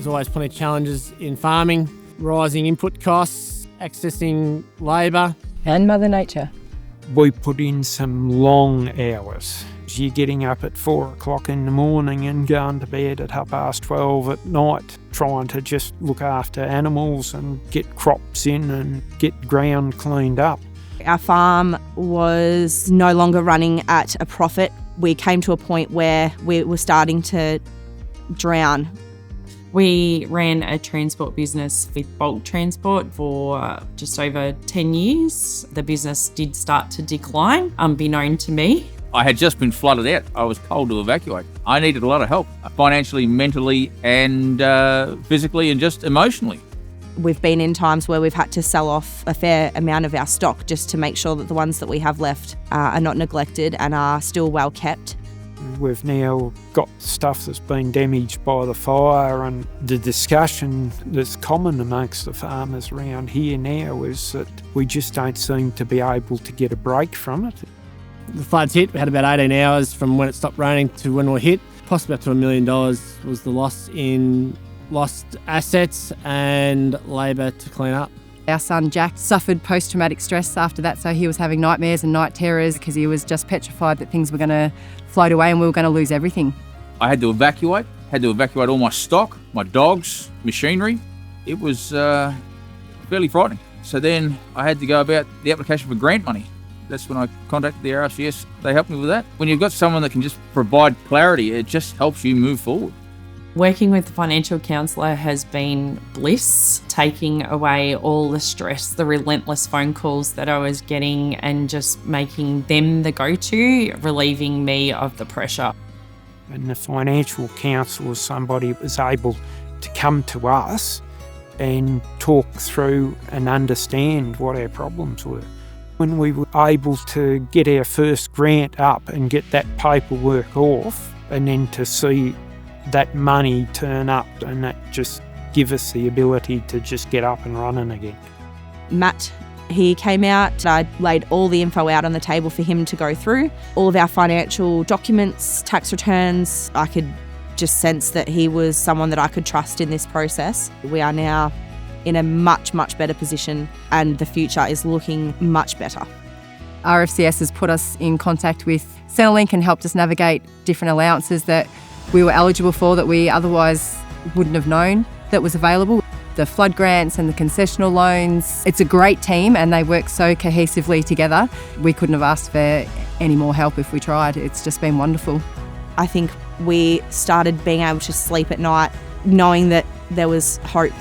There's always plenty of challenges in farming, rising input costs, accessing labour. And Mother Nature. We put in some long hours. You're getting up at 4 o'clock in the morning and going to bed at 12:30 at night, trying to just look after animals and get crops in and get ground cleaned up. Our farm was no longer running at a profit. We came to a point where we were starting to drown. We ran a transport business with bulk transport for just over 10 years. The business did start to decline, unbeknown to me. I had just been flooded out. I was told to evacuate. I needed a lot of help, financially, mentally, and physically, and just emotionally. We've been in times where we've had to sell off a fair amount of our stock just to make sure that the ones that we have left are not neglected and are still well kept. We've now got stuff that's been damaged by the fire, and the discussion that's common amongst the farmers around here now is that we just don't seem to be able to get a break from it. The floods hit. We had about 18 hours from when it stopped raining to when we hit. Possibly up to $1 million was the loss in lost assets and labour to clean up. Our son Jack suffered post-traumatic stress after that, so he was having nightmares and night terrors because he was just petrified that things were going to float away and we were going to lose everything. I had to evacuate all my stock, my dogs, machinery. It was fairly frightening. So then I had to go about the application for grant money. That's when I contacted the RFCS. They helped me with that. When you've got someone that can just provide clarity, it just helps you move forward. Working with the financial counsellor has been bliss, taking away all the stress, the relentless phone calls that I was getting and just making them the go-to, relieving me of the pressure. And the financial counsellor was somebody that was able to come to us and talk through and understand what our problems were. When we were able to get our first grant up and get that paperwork off, and then to see that money turn up, and that just give us the ability to just get up and running again. Matt, he came out. I laid all the info out on the table for him to go through. All of our financial documents, tax returns. I could just sense that he was someone that I could trust in this process. We are now in a much, much better position, and the future is looking much better. RFCS has put us in contact with Centrelink and helped us navigate different allowances that we were eligible for that we otherwise wouldn't have known that was available. The flood grants and the concessional loans. It's a great team and they work so cohesively together. We couldn't have asked for any more help if we tried. It's just been wonderful. I think we started being able to sleep at night knowing that there was hope.